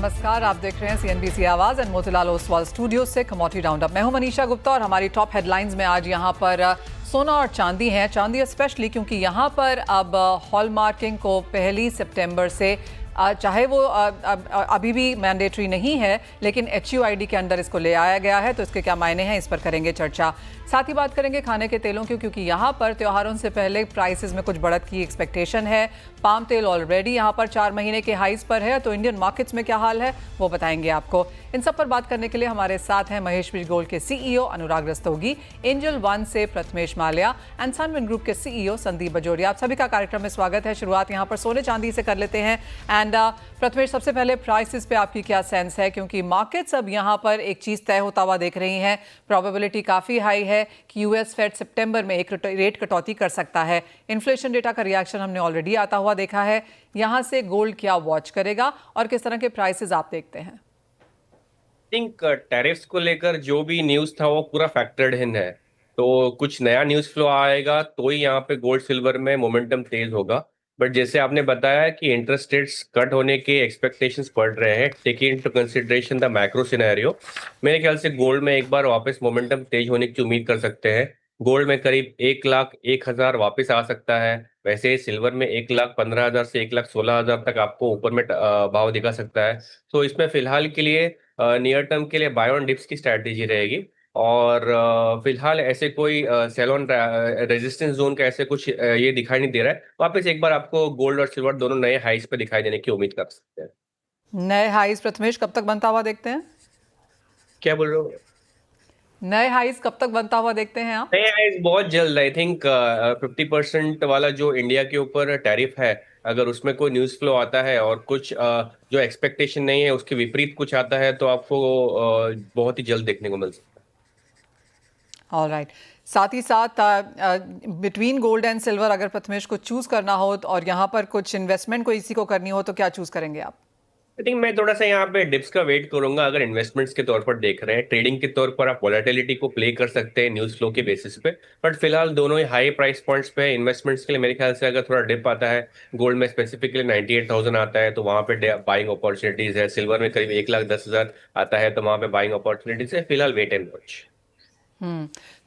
नमस्कार, आप देख रहे हैं CNBC आवाज एंड मोतीलाल ओसवाल स्टूडियो से कमोडिटी राउंडअप। मैं हूं मनीषा गुप्ता और हमारी टॉप हेडलाइंस में आज यहां पर सोना और चांदी है। चांदी स्पेशली क्योंकि यहां पर अब हॉलमार्किंग को 1 सितंबर से चाहे वो अभी भी मैंडेटरी नहीं है, लेकिन HUID के अंदर इसको ले आया गया है, तो इसके क्या मायने हैं, इस पर करेंगे चर्चा। साथ ही बात करेंगे खाने के तेलों की, क्योंकि यहाँ पर त्योहारों से पहले प्राइसेस में कुछ बढ़त की एक्सपेक्टेशन है। पाम तेल ऑलरेडी यहाँ पर 4 महीने के हाइस पर है, तो इंडियन मार्केट्स में क्या हाल है वो बताएंगे आपको। इन सब पर बात करने के लिए हमारे साथ हैं महेश्वरी गोल्ड के CEO अनुराग रस्तोगी, एंजल वन से प्रथमेश माल्या एंड सनविन ग्रुप के CEO संदीप बजोरिया। आप सभी का कार्यक्रम में स्वागत है। शुरुआत यहाँ पर सोने चांदी से कर लेते हैं। एंड प्रथमेश, सबसे पहले प्राइसेस पे आपकी क्या सेंस है, क्योंकि मार्केट्स अब यहाँ पर एक चीज़ तय होता हुआ देख रही हैं। प्रोबेबिलिटी काफ़ी हाई है कि US फेड सितंबर में एक रेट कटौती कर सकता है। इन्फ्लेशन डेटा का रिएक्शन हमने ऑलरेडी आता हुआ देखा है। यहाँ से गोल्ड क्या वॉच करेगा और किस तरह के प्राइसेस आप देखते हैं? थिंक टैरिफ्स को लेकर जो भी न्यूज़ था वो पूरा फैक्टर्ड इन है, तो कुछ नया न्यूज़ फ्लो आएगा तो ही यहाँ पे गोल्ड सिल्वर में मोमेंटम तेज होगा। बट जैसे आपने बताया कि इंटरेस्ट रेट्स कट होने के एक्सपेक्टेशंस बढ़ रहे हैं, taking into consideration the macro scenario, मेरे ख्याल से गोल्ड में एक बार वापस मोमेंटम तेज होने की उम्मीद कर सकते हैं। गोल्ड में करीब 1,01,000 वापस आ सकता है। वैसे ही सिल्वर में 1,15,000 से 1,16,000 तक आपको ऊपर में भाव दिखा सकता है। तो इसमें फिलहाल के लिए नियर टर्म के लिए बाय ऑन डिप्स की स्ट्रैटेजी रहेगी। और फिलहाल ऐसे कोई सेल ऑन रेजिस्टेंस जोन का ऐसे कुछ ये दिखाई नहीं दे रहा है। वापस एक बार आपको गोल्ड और सिल्वर दोनों नए हाइस पे दिखाई देने की उम्मीद कर सकते हैं। नए हाइस प्रथमेश कब तक बनता हुआ देखते हैं? क्या बोल रहे हो? नए हाइस कब तक बनता हुआ देखते हैं आप? नए हाइस बहुत जल्द। आई थिंक 50% वाला जो इंडिया के ऊपर टैरिफ है, अगर उसमें कोई न्यूज़ फ्लो आता है और कुछ जो एक्सपेक्टेशन नहीं है उसके विपरीत कुछ आता है, तो आपको बहुत ही जल्द देखने को मिल सकता है। ऑलराइट। साथ ही साथ बिटवीन गोल्ड एंड सिल्वर अगर प्रथमेश को चूज करना हो और यहाँ पर कुछ इन्वेस्टमेंट को इसी को करनी हो, तो क्या चूज करेंगे आप? आई थिंक मैं थोड़ा सा यहाँ पे डिप्स का वेट करूंगा। अगर इन्वेस्टमेंट्स के तौर पर देख रहे हैं, ट्रेडिंग के तौर पर आप वोलेटिलिटी को प्ले कर सकते हैं न्यूज़ फ्लो के बेसिस पे। बट फिलहाल दोनों ही हाई प्राइस पॉइंट्स पे है। इन्वेस्टमेंट्स के लिए मेरे ख्याल से अगर थोड़ा डिप आता है, गोल्ड में स्पेसिफिकली 98,000 आता है तो वहाँ पे बाइंग अपॉर्चुनिटीज है। सिल्वर में करीब 1,10,000 आता है तो वहाँ पे बाइंग अपॉर्चुनिटीज है। फिलहाल वेट एंड वॉच।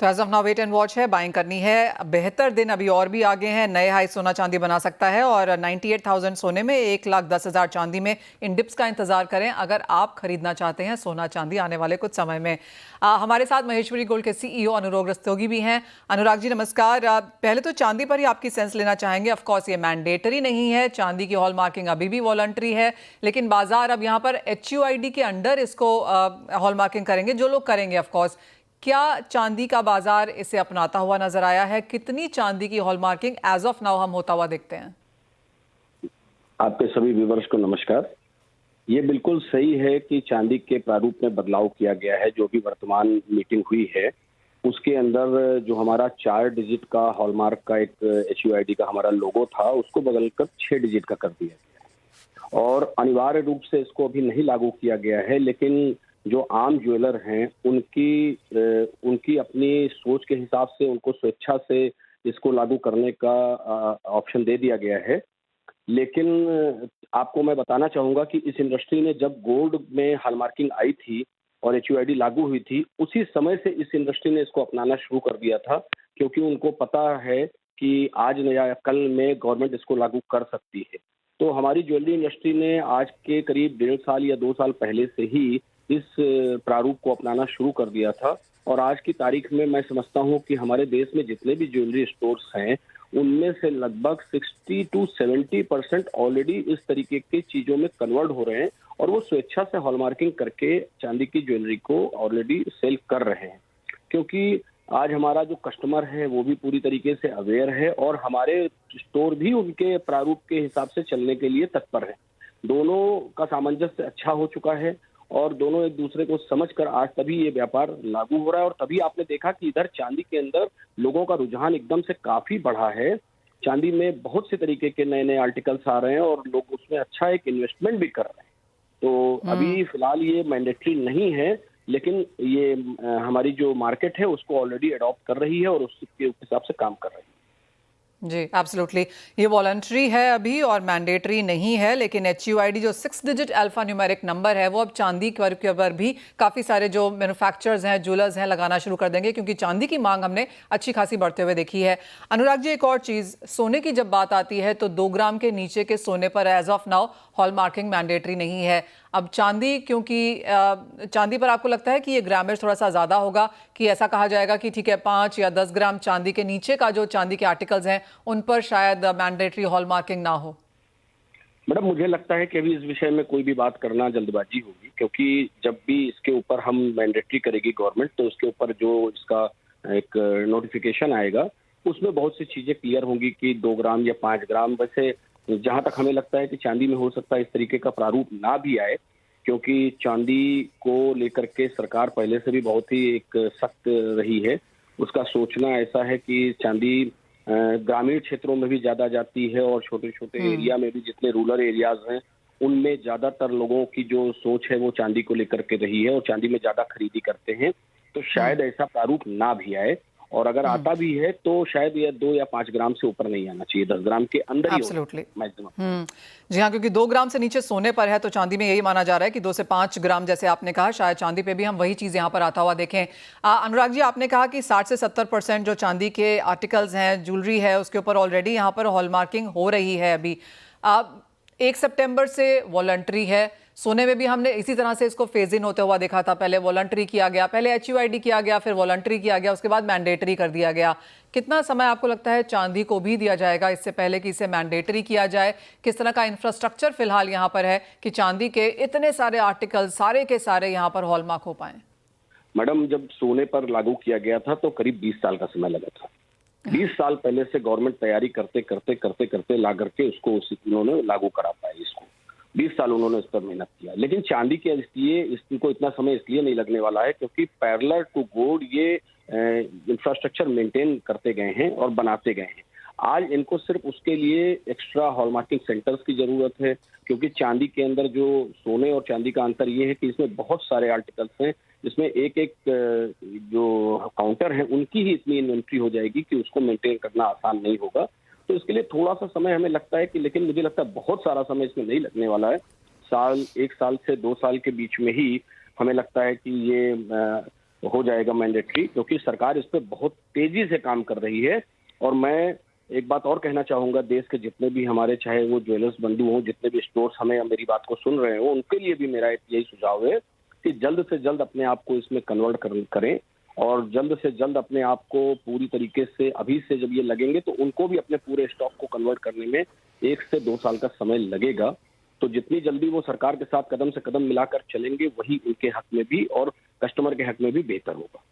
तो as of now wait and watch है, बाइंग करनी है। बेहतर दिन अभी और भी आगे हैं। नए हाई सोना चांदी बना सकता है और 98,000 सोने में, 1,10,000 चांदी में इन डिप्स का इंतजार करें अगर आप खरीदना चाहते हैं सोना चांदी आने वाले कुछ समय में। हमारे साथ महेश्वरी गोल्ड के CEO अनुराग रस्तोगी भी हैं। अनुराग जी नमस्कार। पहले तो चांदी पर ही आपकी सेंस लेना चाहेंगे। ऑफकोर्स ये मैंडेटरी नहीं है, चांदी की हॉल मार्किंग अभी भी वॉलंटरी है, लेकिन बाजार अब यहाँ पर HUID के अंडर इसको हॉल मार्किंग करेंगे जो लोग करेंगे। ऑफकोर्स क्या चांदी का बाजार इसे अपनाता हुआ नजर आया है? कितनी चांदी की हॉलमार्किंग एज ऑफ नाउ हम होता हुआ देखते हैं? आपके सभी व्यूअर्स को नमस्कार। ये बिल्कुल सही है कि चांदी के प्रारूप में बदलाव किया गया है। जो भी वर्तमान मीटिंग हुई है उसके अंदर जो हमारा 4 डिजिट का हॉलमार्क का एक HUID का हमारा लोगो था, उसको बदलकर 6 डिजिट का कर दिया गया और अनिवार्य रूप से इसको अभी नहीं लागू किया गया है। लेकिन जो आम ज्वेलर हैं उनकी अपनी सोच के हिसाब से उनको स्वेच्छा से इसको लागू करने का ऑप्शन दे दिया गया है। लेकिन आपको मैं बताना चाहूंगा कि इस इंडस्ट्री ने जब गोल्ड में हॉलमार्किंग आई थी और HUID लागू हुई थी, उसी समय से इस इंडस्ट्री ने इसको अपनाना शुरू कर दिया था, क्योंकि उनको पता है कि आज या कल में गवर्नमेंट इसको लागू कर सकती है। तो हमारी ज्वेलरी इंडस्ट्री ने आज के करीब 1.5 साल या 2 साल पहले से ही इस प्रारूप को अपनाना शुरू कर दिया था और आज की तारीख में मैं समझता हूं कि हमारे देश में जितने भी ज्वेलरी स्टोर्स हैं उनमें से लगभग 60 to 70% ऑलरेडी इस तरीके की चीजों में कन्वर्ट हो रहे हैं और वो स्वेच्छा से हॉलमार्किंग करके चांदी की ज्वेलरी को ऑलरेडी सेल कर रहे हैं। क्योंकि आज हमारा जो कस्टमर है वो भी पूरी तरीके से अवेयर है और हमारे स्टोर भी उनके प्रारूप के हिसाब से चलने के लिए तत्पर है। दोनों का सामंजस्य अच्छा हो चुका है और दोनों एक दूसरे को समझकर आज तभी ये व्यापार लागू हो रहा है और तभी आपने देखा कि इधर चांदी के अंदर लोगों का रुझान एकदम से काफी बढ़ा है। चांदी में बहुत से तरीके के नए नए आर्टिकल्स आ रहे हैं और लोग उसमें अच्छा एक इन्वेस्टमेंट भी कर रहे हैं। तो अभी फिलहाल ये मैंडेटरी नहीं है, लेकिन ये हमारी जो मार्केट है उसको ऑलरेडी अडॉप्ट कर रही है और उसके हिसाब से काम कर रही है। जी एब्सोल्युटली। ये वॉलंटरी है अभी और मैंडेटरी नहीं है, लेकिन HUID जो 6 डिजिट अल्फा न्यूमेरिक नंबर है वो अब चांदी के ऊपर भी काफ़ी सारे जो मैन्युफैक्चरर्स हैं, ज्वेलर्स हैं, लगाना शुरू कर देंगे, क्योंकि चांदी की मांग हमने अच्छी खासी बढ़ते हुए देखी है। अनुराग जी, एक और चीज़, सोने की जब बात आती है तो 2 ग्राम के नीचे के सोने पर as of now hallmarking mandatory नहीं है। अब चांदी, क्योंकि चांदी पर आपको लगता है कि ये ग्रामेज थोड़ा सा ज़्यादा होगा, कि ऐसा कहा जाएगा कि ठीक है 5 या 10 ग्राम चांदी के नीचे का जो चांदी के आर्टिकल्स हैं उन पर शायद मैंडेटरी हॉलमार्किंग ना हो? मैडम, मुझे लगता है कि अभी इस विषय में कोई भी बात करना जल्दबाजी होगी, क्योंकि जब भी इसके ऊपर हम मैंडेटरी करेगी गवर्नमेंट, तो उसके ऊपर जो इसका एक नोटिफिकेशन आएगा उसमें बहुत सी चीजें क्लियर होंगी कि 2 ग्राम या 5 ग्राम। वैसे जहां तक हमें लगता है कि चांदी में हो सकता है इस तरीके का प्रारूप ना भी आए, क्योंकि चांदी को लेकर के सरकार पहले से भी बहुत ही एक सख्त रही है। उसका सोचना ऐसा है कि चांदी ग्रामीण क्षेत्रों में भी ज्यादा जाती है और छोटे छोटे एरिया में भी, जितने रूरल एरियाज हैं उनमें ज्यादातर लोगों की जो सोच है वो चांदी को लेकर के रही है और चांदी में ज्यादा खरीदी करते हैं। तो शायद ऐसा प्रारूप ना भी आए, और अगर आता भी है तो शायद ये 2 या 5 ग्राम से ऊपर नहीं आना चाहिए, 10 ग्राम के अंदर ही एब्सोल्युटली। मैक्सिमम। जी हाँ, क्योंकि 2 ग्राम से नीचे सोने पर है तो चांदी में यही माना जा रहा है कि 2 से 5 ग्राम, जैसे आपने कहा, शायद चांदी पे भी हम वही चीज़ यहाँ पर आता हुआ देखें। अनुराग जी, आपने कहा कि 60 से 70% जो चांदी के आर्टिकल्स हैं, ज्वेलरी है, उसके ऊपर ऑलरेडी यहाँ पर हॉलमार्किंग हो रही है अभी। 1 सितंबर से वॉलंटरी है। सोने में भी हमने इसी तरह से इसको फेज इन होते हुआ देखा था। पहले वॉलंटरी किया गया, पहले HUID किया गया, फिर वॉलंटरी किया गया, उसके बाद मैंडेटरी कर दिया गया। कितना समय आपको लगता है चांदी को भी दिया जाएगा इससे पहले कि इसे मैंडेटरी किया जाए? किस तरह का इंफ्रास्ट्रक्चर फिलहाल यहाँ पर है कि चांदी के इतने सारे आर्टिकल सारे के सारे यहाँ पर हॉलमार्क हो पाए? मैडम, जब सोने पर लागू किया गया था तो करीब 20 साल का समय लगा था। 20 साल पहले से गवर्नमेंट तैयारी करते करते करते करते ला करके उसको उन्होंने लागू करा पाया। इसको 20 साल उन्होंने इस पर मेहनत किया, लेकिन चांदी के इसलिए इसको इतना समय इसलिए नहीं लगने वाला है क्योंकि पैरेलल टू गोल्ड ये इंफ्रास्ट्रक्चर मेंटेन करते गए हैं और बनाते गए हैं। आज इनको सिर्फ उसके लिए एक्स्ट्रा हॉलमार्किंग सेंटर्स की जरूरत है, क्योंकि चांदी के अंदर जो सोने और चांदी का अंतर ये है कि इसमें बहुत सारे आर्टिकल्स हैं, जिसमें एक एक जो काउंटर है उनकी ही इतनी इन्वेंट्री हो जाएगी कि उसको मेंटेन करना आसान नहीं होगा। तो इसके लिए थोड़ा सा समय हमें लगता है कि, लेकिन मुझे लगता है बहुत सारा समय इसमें नहीं लगने वाला है। 1 साल से 2 साल के बीच में ही हमें लगता है कि ये हो जाएगा मैंडेटरी, क्योंकि सरकार इस पर बहुत तेजी से काम कर रही है। और मैं एक बात और कहना चाहूंगा, देश के जितने भी हमारे, चाहे वो ज्वेलर्स बंधु हों, जितने भी स्टोर्स हमें मेरी बात को सुन रहे हो, उनके लिए भी मेरा यही सुझाव है कि जल्द से जल्द अपने आप को इसमें कन्वर्ट करें और जल्द से जल्द अपने आप को पूरी तरीके से, अभी से जब ये लगेंगे तो उनको भी अपने पूरे स्टॉक को कन्वर्ट करने में 1 से 2 साल का समय लगेगा। तो जितनी जल्दी वो सरकार के साथ कदम से कदम मिलाकर चलेंगे वही उनके हक में भी और कस्टमर के हक में भी बेहतर होगा।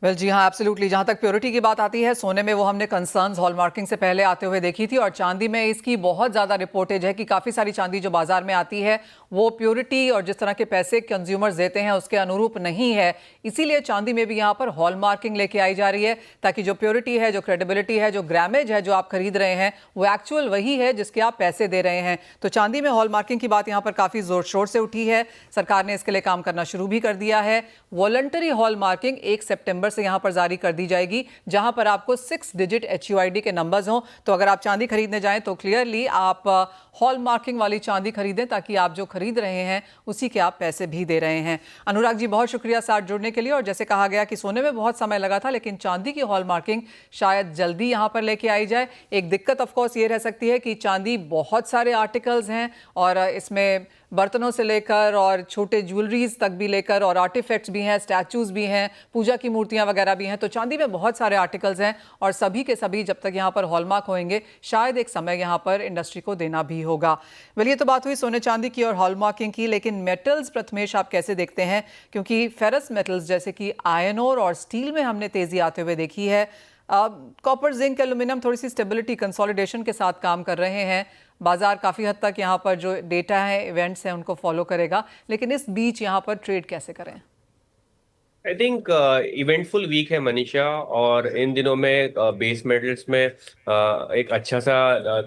वेल जी हाँ, एब्सोल्युटली। जहाँ तक प्योरिटी की बात आती है, सोने में वो हमने कंसर्न्स हॉलमार्किंग से पहले आते हुए देखी थी, और चांदी में इसकी बहुत ज़्यादा रिपोर्टेज है कि काफ़ी सारी चांदी जो बाजार में आती है वो प्योरिटी और जिस तरह के पैसे कंज्यूमर्स देते हैं उसके अनुरूप नहीं है। इसीलिए चांदी में भी यहाँ पर हॉलमार्किंग लेके आई जा रही है, ताकि जो प्योरिटी है, जो क्रेडिबिलिटी है, जो ग्रामेज है जो आप खरीद रहे हैं वो एक्चुअल वही है जिसके आप पैसे दे रहे हैं। तो चांदी में हॉलमार्किंग की बात यहाँ पर काफ़ी जोर शोर से उठी है। सरकार ने इसके लिए काम करना शुरू भी कर दिया है। वॉलंटरी हॉलमार्किंग 1 सितंबर से यहाँ पर जारी कर दी जाएगी, जहां पर आपको 6 डिजिट HUID के नंबर्स हों। तो अगर आप चांदी खरीदने जाएं तो क्लियरली आप हॉलमार्किंग वाली चांदी खरीदें, ताकि आप जो खरीद रहे हैं उसी के आप पैसे भी दे रहे हैं। अनुराग जी, बहुत शुक्रिया साथ जुड़ने के लिए। और जैसे कहा गया कि सोने में बहुत समय लगा था, लेकिन चांदी की हॉलमार्किंग शायद जल्दी यहां पर लेके आई जाए। एक दिक्कत ऑफकोर्स ये रह सकती है कि चांदी बहुत सारे आर्टिकल्स हैं और इसमें बर्तनों से लेकर और छोटे ज्वेलरीज तक भी लेकर और आर्टिफैक्ट्स भी हैं, स्टैचूज भी हैं, पूजा की मूर्तियां वगैरह भी हैं। तो चांदी में बहुत सारे आर्टिकल्स हैं और सभी के सभी जब तक यहाँ पर हॉलमार्क होंगे शायद एक समय यहाँ पर इंडस्ट्री को देना भी होगा। वेल, ये तो बात हुई सोने चांदी की और हॉलमार्किंग की, लेकिन मेटल्स प्रथमेश आप कैसे देखते हैं? क्योंकि फेरस मेटल्स जैसे कि आयरन ओर और स्टील में हमने तेजी आते हुए देखी है। कॉपर, जिंक, एल्यूमिनियम थोड़ी सी स्टेबिलिटी, कंसोलिडेशन के साथ काम कर रहे हैं। बाजार काफ़ी हद तक यहाँ पर जो डेटा है, इवेंट्स हैं, उनको फॉलो करेगा, लेकिन इस बीच यहाँ पर ट्रेड कैसे करें? आई थिंक इवेंटफुल वीक है मनीषा, और इन दिनों में बेस मेटल्स में एक अच्छा सा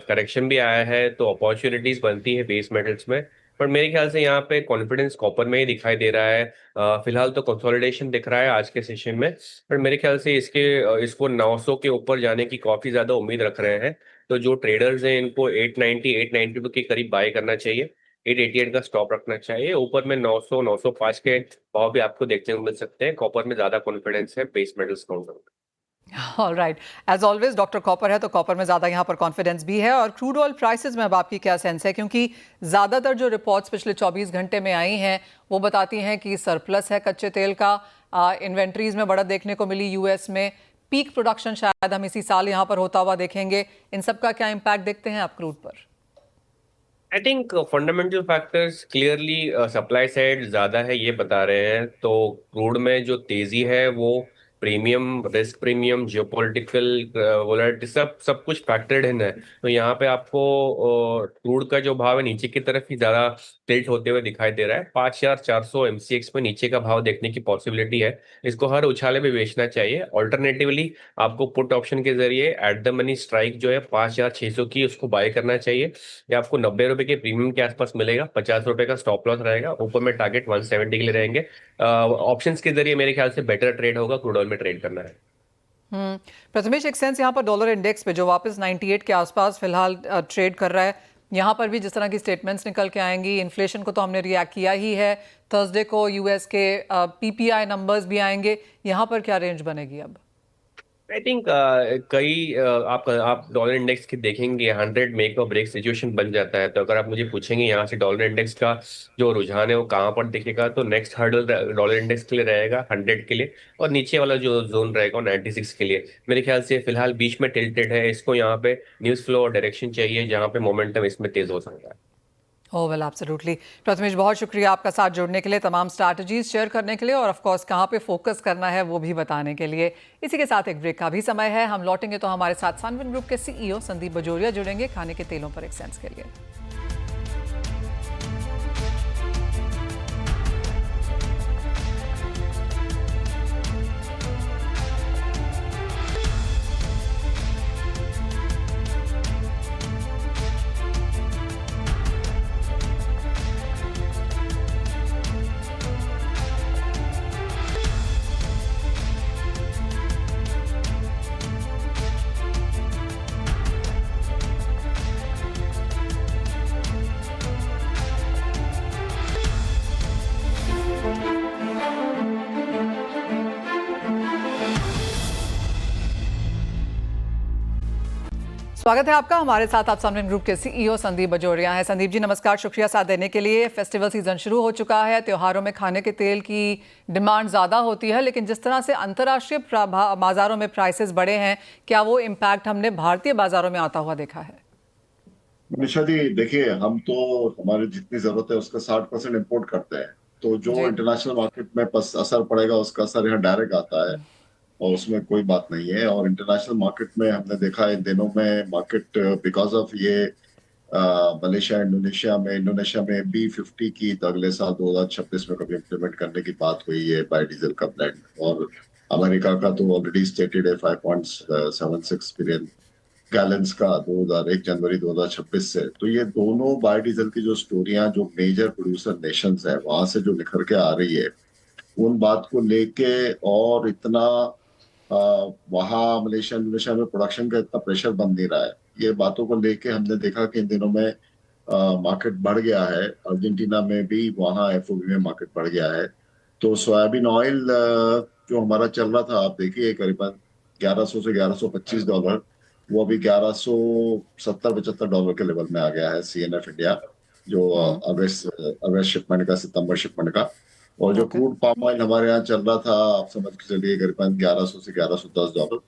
करेक्शन भी आया है, तो अपॉर्चुनिटीज बनती है बेस मेटल्स में। पर मेरे ख्याल से यहाँ पे कॉन्फिडेंस कॉपर में ही दिखाई दे रहा है। फिलहाल तो कंसोलिडेशन दिख रहा है आज के सेशन में, पर मेरे ख्याल से इसको 900 के ऊपर जाने की काफी ज्यादा उम्मीद रख रहे हैं। तो जो ट्रेडर्स हैं इनको 892 के करीब बाय करना चाहिए, 888 का स्टॉप रखना चाहिए। ऊपर में 900 905 के भाव भी आपको देखने को मिल सकते हैं। कॉपर में ज्यादा कॉन्फिडेंस है base metals counter. All right, as always doctor copper है तो कॉपर में ज़्यादा यहाँ पर कॉन्फिडेंस भी है। और क्रूड ऑयल प्राइसेस में अब आपकी क्या सेंस है, क्योंकि ज़्यादातर जो रिपोर्ट्स पिछले 24 घंटे में आई हैं वो बताती हैं कि सरप्लस है कच्चे तेल का, इन्वेंट्रीज में बढ़त देखने को मिली यूएस में, पीक प्रोडक्शन शायद हम इसी साल यहाँ पर होता हुआ देखेंगे। इन सब का क्या इम्पैक्ट देखते हैं आप क्रूड पर? I think fundamental factors clearly supply side ज्यादा है ये बता रहे हैं। तो क्रूड में जो तेजी है वो premium, risk premium, geopolitical volatility सब सब कुछ फैक्टर्ड इन है। तो यहाँ पे आपको क्रूड का जो भाव है नीचे की तरफ ही ज्यादा टिल्ट होते हुए दिखाई दे रहा है। 5400 एमसीएक्स में नीचे का भाव देखने की पॉसिबिलिटी है। इसको हर उछाले में बेचना चाहिए। ऑल्टरनेटिवली आपको पुट ऑप्शन के जरिए एट द मनी स्ट्राइक जो है 5600 की, उसको बाय करना चाहिए। ये आपको 90 रुपए के प्रीमियम के आसपास मिलेगा। 50 रुपए का स्टॉप लॉस रहेगा। ऊपर में टारगेट 170 के लिए रहेंगे। ऑप्शंस के जरिए मेरे ख्याल से बेटर ट्रेड होगा, क्रूड ऑयल में ट्रेड करना है। प्रथमेश, एक सेंस यहाँ पर डॉलर इंडेक्स पे जो वापस 98 के आसपास फिलहाल ट्रेड कर रहा है, यहाँ पर भी जिस तरह की स्टेटमेंट्स निकल के आएंगी, इन्फ्लेशन को तो हमने रिएक्ट किया ही है, थर्सडे को यूएस के पीपीआई नंबर्स भी आएंगे, यहाँ पर क्या रेंज बनेगी अब? आई थिंक आप डॉलर इंडेक्स के देखेंगे 100 मेक और ब्रेक सिचुएशन बन जाता है। तो अगर आप मुझे पूछेंगे यहाँ से डॉलर इंडेक्स का जो रुझान है वो कहाँ पर दिखेगा, तो नेक्स्ट हर्डल डॉलर इंडेक्स के लिए रहेगा 100 के लिए, और नीचे वाला जो जोन रहेगा 96 के लिए। मेरे ख्याल से फिलहाल बीच में टिल्टेड है। इसको यहाँ पे न्यूज फ्लो और डायरेक्शन चाहिए जहाँ पे मोमेंटम इसमें तेज हो सकता है। ओह वेल, एब्सोल्युटली। प्रथमेश, बहुत शुक्रिया आपका साथ जुड़ने के लिए, तमाम स्ट्रैटेजीज शेयर करने के लिए, और ऑफ कोर्स कहाँ पे फोकस करना है वो भी बताने के लिए। इसी के साथ एक ब्रेक का भी समय है। हम लौटेंगे तो हमारे साथ सनविन ग्रुप के सीईओ संदीप बजोरिया जुड़ेंगे खाने के तेलों पर एक सेंस के लिए। स्वागत है आपका। हमारे साथ आप सनविन ग्रुप के सीईओ संदीप बजोरिया हैं। संदीप जी नमस्कार, शुक्रिया साथ देने के लिए। फेस्टिवल सीजन शुरू हो चुका है, त्योहारों में खाने के तेल की डिमांड ज़्यादा होती है, लेकिन जिस तरह से अंतर्राष्ट्रीय बाजारों में प्राइसेस बढ़े हैं, क्या वो इम्पैक्ट हमने भारतीय बाजारों में आता हुआ देखा है? मनीषा जी, देखिए, हम तो हमारी जितनी जरूरत है उसका 60% इम्पोर्ट करते हैं। तो जो इंटरनेशनल मार्केट में असर पड़ेगा उसका असर यहाँ डायरेक्ट आता है, और उसमें कोई बात नहीं है। और इंटरनेशनल मार्केट में हमने देखा इन दिनों में मार्केट बिकॉज ऑफ ये मलेशिया इंडोनेशिया में B50 की तो अगले साल 2026 में कभी इम्प्लीमेंट करने की बात हुई है बायोडीजल का ब्लेंड। और अमेरिका का तो ऑलरेडी स्टेटेड है 5.76 बिलियन गैलेंस का 1 जनवरी 2026 से। तो ये दोनों बायोडीजल की जो स्टोरियां जो मेजर प्रोड्यूसर नेशंस है वहां से जो निखर के आ रही है, उन बात को लेके और इतना वहाँ मलेशिया इंडोनेशिया में प्रोडक्शन का इतना प्रेशर बन नहीं रहा है। ये बातों को लेके हमने देखा कि इन दिनों में मार्केट बढ़ गया है। अर्जेंटीना में भी वहाँ FOB में मार्केट बढ़ गया है। तो सोयाबीन ऑयल जो हमारा चल रहा था, आप देखिए करीबन 1100 से $1125, वो अभी $1170-75 के लेवल में आ गया है CNF इंडिया, जो अगस्त शिपमेंट का, सितंबर शिपमेंट का। और जो क्रूड पाम ऑयल हमारे यहाँ चल रहा था, आप समझ के चलिए करीबन 1100 से $1110,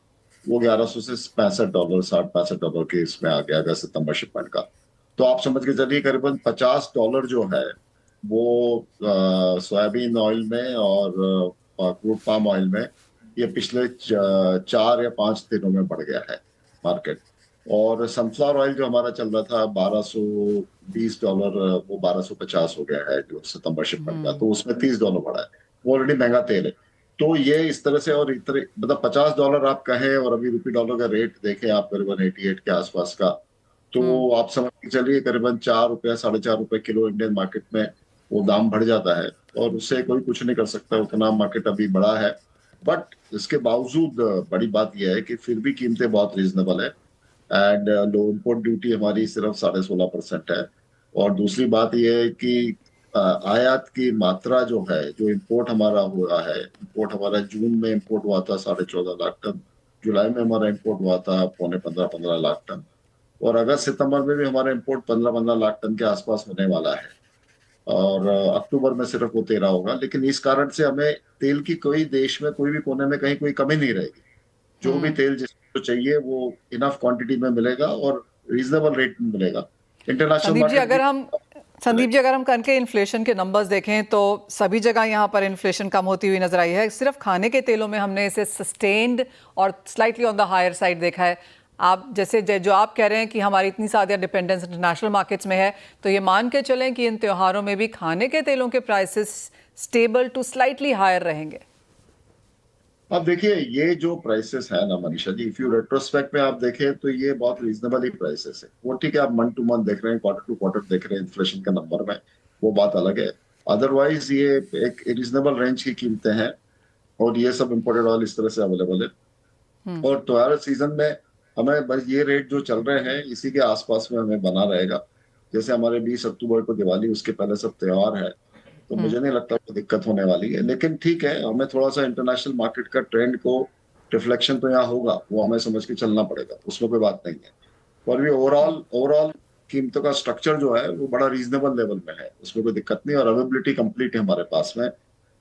वो 1100 से $65, $60-65 के इसमें आ गया अगस्त सितंबर शिपमेंट का। तो आप समझ के चलिए करीबन $50 जो है वो सोयाबीन ऑयल में और क्रूड पाम ऑयल में ये पिछले 4 या 5 दिनों में बढ़ गया है मार्केट। और सनफ्लावर ऑयल जो हमारा चल रहा था $1220, वो $1250 हो गया है जो सितंबर शिपमेंट का। तो उसमें $30 बढ़ा है, वो ऑलरेडी महंगा तेल है। तो ये इस तरह से, और इतने मतलब $50 आप कहें, और अभी रुपी डॉलर का रेट देखें आप करीबन 88 के आसपास का, तो आप समझ के चलिए करीबन 4 रुपया 4.5 रुपए किलो इंडियन मार्केट में वो दाम बढ़ जाता है, और उससे कोई कुछ नहीं कर सकता, उतना मार्केट अभी बड़ा है। बट इसके बावजूद बड़ी बात यह है कि फिर भी कीमतें बहुत रीजनेबल है, एंड लो इम्पोर्ट ड्यूटी हमारी सिर्फ 16.5% है। और दूसरी बात यह है कि आयात की मात्रा जो है, जो इम्पोर्ट हमारा हुआ है, इम्पोर्ट हमारा जून में इम्पोर्ट हुआ था 14.5 लाख टन, जुलाई में हमारा इम्पोर्ट हुआ था 15.5 लाख टन, और अगस्त सितंबर में भी हमारा इम्पोर्ट 15 लाख टन के आसपास होने वाला है, और अक्टूबर में सिर्फ वो 13 होगा। लेकिन इस कारण से हमें तेल की कोई देश में कोई भी कोने में कहीं कोई कमी नहीं रहेगी। जो भी तेल जिसको चाहिए वो इनफ क्वांटिटी में मिलेगा और रीजनेबल रेट में मिलेगा। इंटरनेशनल संदीप जी, मार्केट अगर हम कल के इन्फ्लेशन के नंबर्स देखें तो सभी जगह यहाँ पर इन्फ्लेशन कम होती हुई नजर आई है। सिर्फ खाने के तेलों में हमने इसे सस्टेन्ड और slightly on the higher side देखा है। आप जैसे जो आप कह रहे हैं कि हमारी इतनी ज़्यादा डिपेंडेंस इंटरनेशनल मार्केट्स में है, तो ये मान के चलें कि इन त्योहारों में भी खाने के तेलों के prices stable to slightly higher रहेंगे। अब देखिए, ये जो प्राइसेस है ना Manisha ji, if you retrospect में आप देखें तो ये बहुत रीजनेबल ही प्राइसेस है। वो ठीक है, आप मंथ टू मंथ देख रहे हैं, क्वार्टर टू क्वार्टर देख रहे हैं इन्फ्लेशन का नंबर में, वो बात अलग है। अदरवाइज ये एक रीजनेबल रेंज की कीमतें हैं, और ये सब इम्पोर्टेड ऑयल इस तरह से अवेलेबल है। और त्योहार सीजन में हमें बस ये रेट जो चल रहे हैं इसी के आसपास में हमें बना रहेगा। जैसे हमारे 20 अक्टूबर को दिवाली, उसके पहले सब त्योहार है, तो मुझे नहीं लगता कोई दिक्कत होने वाली है। लेकिन ठीक है, हमें थोड़ा सा इंटरनेशनल मार्केट का ट्रेंड को रिफ्लेक्शन तो यहाँ होगा, वो हमें समझ के चलना पड़ेगा, उसमें कोई बात नहीं है। पर भी ओवरऑल ओवरऑल कीमतों का स्ट्रक्चर जो है वो बड़ा रीजनेबल लेवल में है, उसमें कोई दिक्कत नहीं, और अवेलेबिलिटी कंप्लीट है हमारे पास में।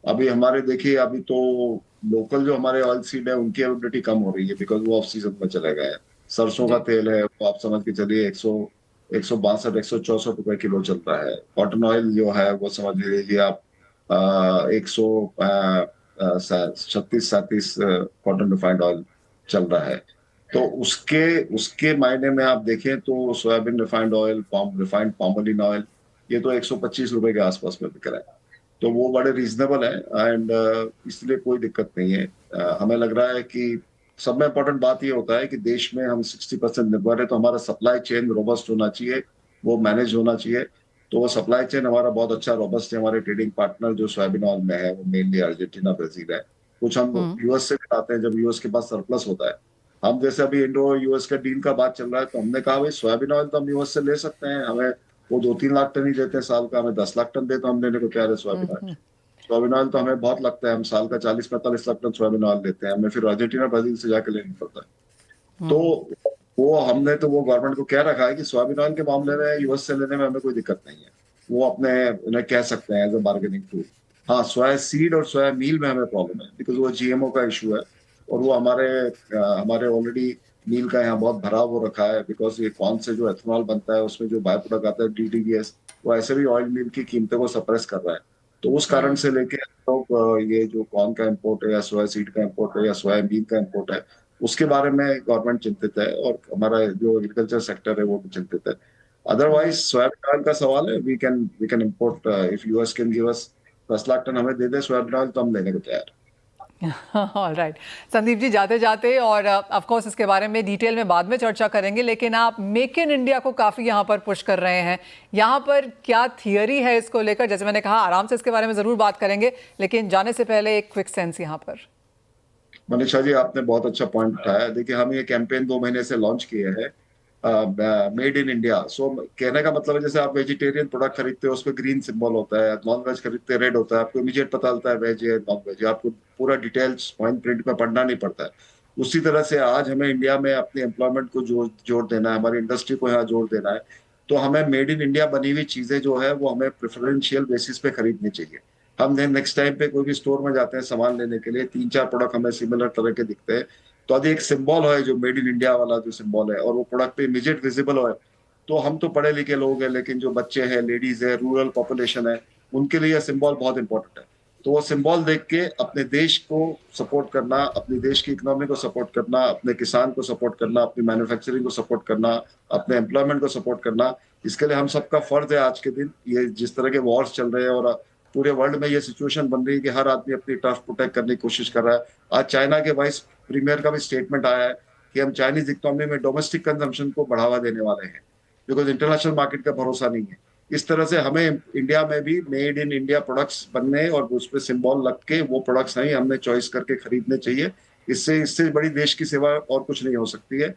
अभी हमारे देखिए, अभी तो लोकल जो हमारे ऑयल सीड है उनकी अवेलेबिलिटी कम हो रही है, बिकॉज वो ऑफ सीजन में चले गए हैं। सरसों का तेल है वो आप समझ के चलिए 162 164 रुपए किलो चल रहा है। कॉटन ऑयल जो है वो समझ लीजिए आप 136 कॉटन रिफाइंड ऑयल चल रहा है। तो उसके उसके मायने में आप देखें तो soybean refined oil, refined palmolein oil, ये तो 125 रुपए के आसपास में बिक रहा है। तो वो बड़े रीजनेबल है, एंड इसलिए कोई दिक्कत नहीं है। हमें लग रहा है कि सब में इम्पोर्टेंट बात ये होता है कि देश में हम 60% निर्भर है, तो हमारा सप्लाई चेन रोबस्ट होना चाहिए, वो मैनेज होना चाहिए। तो वो सप्लाई चेन हमारा बहुत अच्छा रोबस्ट है। हमारे ट्रेडिंग पार्टनर जो सोयाबीन ऑयल में है वो मेनली अर्जेंटीना, ब्राजील है। कुछ हम यूएस से भी लाते हैं जब यूएस के पास सरप्लस होता है। हम जैसे अभी इंडो यूएस का डील का बात चल रहा है, तो हमने कहा भाई सोयाबीन ऑयल तो हम यूएस से ले सकते हैं, हमें वो 2-3 लाख टन ही देते हैं साल का, हमें 10 लाख टन दे, तो हम लेने को तैयार है सोयाबीन ऑयल। सोयाबीन ऑयल तो हमें बहुत लगता है, हम साल का 40-45 लाख टन सोयाबीन ऑयल लेते हैं, हमें फिर अर्जेंटीना, ब्राजील से जाके लेना पड़ता है। तो वो हमने तो वो गवर्नमेंट को कह रखा है कि सोयाबीन ऑयल के मामले में यूएस से लेने में हमें कोई दिक्कत नहीं है, वो अपने उन्हें कह सकते हैं एज अ बार्गेनिंग टूल। हाँ, सोया सीड और सोया मील में हमें प्रॉब्लम है, बिकॉज वो जीएमओ का इशू है, और वो हमारे ऑलरेडी मील का यहाँ बहुत भराव हो रखा है, बिकॉज ये कौन से जो एथेनॉल बनता है उसमें जो बाय प्रोडक्ट आता है DDGS, वो ऐसे भी ऑयल मील की कीमतों को सप्रेस कर रहा है। तो उस कारण से लेके लोग ये जो कॉर्न का इम्पोर्ट है या सोया सीड का इम्पोर्ट है या सोया मील का इम्पोर्ट है, उसके बारे में गवर्नमेंट चिंतित है, और हमारा जो एग्रीकल्चर सेक्टर है वो भी चिंतित है। अदरवाइज सोयाबीन ऑयल का सवाल है, we can import, if US can give us 10 lakh ton हमें दे दे सोयाबीन ऑयल, तो हम लेने को तैयार है। ऑल राइट संदीप जी, जाते जाते और ऑफ कोर्स इसके बारे में डिटेल में बाद में चर्चा करेंगे, लेकिन आप मेक इन इंडिया को काफ़ी यहाँ पर पुश कर रहे हैं। यहाँ पर क्या थियरी है इसको लेकर? जैसे मैंने कहा, आराम से इसके बारे में ज़रूर बात करेंगे, लेकिन जाने से पहले एक क्विक सेंस यहाँ पर। मनीषा जी, आपने बहुत अच्छा पॉइंट उठाया। देखिए, हम ये कैंपेन 2 महीने से लॉन्च किए हैं, मेड इन इंडिया। सो कहने का मतलब है, जैसे आप वेजिटेरियन प्रोडक्ट खरीदते हो उस पर ग्रीन सिंबल होता है, नॉन वेज खरीदते रेड होता है, आपको इमीडिएट पता चलता है वेज है नॉन वेज, आपको पूरा डिटेल्स फाइन प्रिंट में पढ़ना नहीं पड़ता है। उसी तरह से आज हमें इंडिया में अपनी एम्प्लॉयमेंट को जोड़ देना है, हमारी इंडस्ट्री को यहाँ जोड़ देना है, तो हमें मेड इन इंडिया बनी हुई चीजें जो है वो हमें प्रेफरेंशियल बेसिस पे खरीदनी चाहिए। हम नेक्स्ट टाइम पे कोई भी स्टोर में जाते हैं सामान लेने के लिए, 3-4 प्रोडक्ट हमें सिमिलर तरह के दिखते हैं, तो यदि एक सिंबल है जो मेड इन इंडिया वाला जो सिंबल है और वो प्रोडक्ट पे इमीडिएट विजिबल है, तो हम तो पढ़े लिखे लोग हैं, लेकिन जो बच्चे हैं, लेडीज है, रूरल पॉपुलेशन है, उनके लिए सिंबल बहुत इंपॉर्टेंट है। तो वो सिंबल देख के अपने देश को सपोर्ट करना, अपने देश की इकोनॉमी को सपोर्ट करना, अपने किसान को सपोर्ट करना, अपनी मैन्युफैक्चरिंग को सपोर्ट करना, अपने एम्प्लॉयमेंट को सपोर्ट करना, इसके लिए हम सबका फर्ज है आज के दिन। ये जिस तरह के वॉर्स चल रहे हैं और पूरे वर्ल्ड में ये सिचुएशन बन रही है कि हर आदमी अपनी टर्फ प्रोटेक्ट करने की कोशिश कर रहा है। आज चाइना के वाइस प्रीमियर का भी स्टेटमेंट आया है कि हम चाइनीज इकोनॉमी में डोमेस्टिक कंजम्पशन को बढ़ावा देने वाले हैं। बिकॉज इंटरनेशनल मार्केट का भरोसा नहीं है। इस तरह से हमें इंडिया में भी मेड इन इंडिया प्रोडक्ट्स बनने और उस पर सिंबल लग के वो प्रोडक्ट्स नहीं हमने चॉइस करके खरीदने चाहिए। इससे बड़ी देश की सेवा और कुछ नहीं हो सकती है,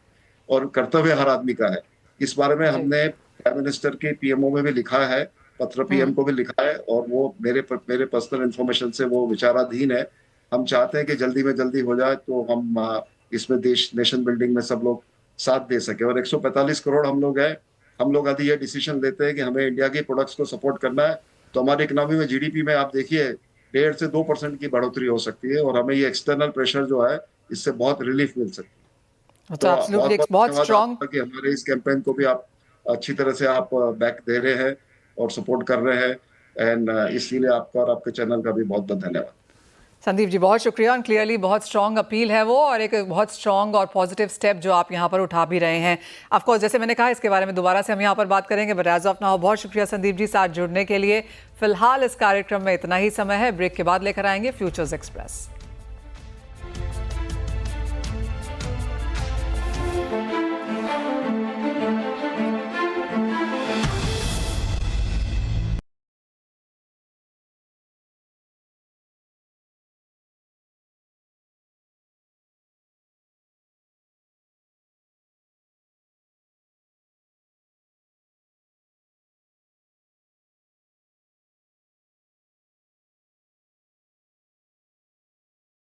और कर्तव्य हर आदमी का है। इस बारे में हमने प्राइम मिनिस्टर के पीएमओ में भी लिखा है, पत्र पीएम को भी लिखा है, और वो मेरे पर्सनल इन्फॉर्मेशन से वो विचाराधीन है। हम चाहते हैं कि जल्दी में जल्दी हो जाए तो हम इसमें नेशन बिल्डिंग में सब लोग साथ दे सके। और 145 करोड़ हम लोग हैं। हम लोग यदि ये डिसीजन लेते हैं कि हमें इंडिया के प्रोडक्ट्स को सपोर्ट करना है, तो हमारी इकोनॉमी में जीडीपी में आप देखिए 1.5 से 2% की बढ़ोतरी हो सकती है, और हमें ये एक्सटर्नल प्रेशर जो है इससे बहुत रिलीफ मिल सकती है। तो एब्सोल्युटली बहुत स्ट्रांग कि हमारे इस कैंपेन को भी आप अच्छी तरह से आप बैक दे रहे हैं और सपोर्ट कर रहे हैं, एंड इसीलिए आपका और आपके चैनल का भी बहुत बहुत धन्यवाद। संदीप जी बहुत शुक्रिया। और क्लियरली बहुत स्ट्रांग अपील है वो, और एक बहुत स्ट्रांग और पॉजिटिव स्टेप जो आप यहाँ पर उठा भी रहे हैं। ऑफ कोर्स जैसे मैंने कहा इसके बारे में दोबारा से हम यहाँ पर बात करेंगे, बट एज ऑफ नाउ बहुत शुक्रिया संदीप जी साथ जुड़ने के लिए। फिलहाल इस कार्यक्रम में इतना ही समय है, ब्रेक के बाद लेकर आएंगे फ्यूचर्स एक्सप्रेस।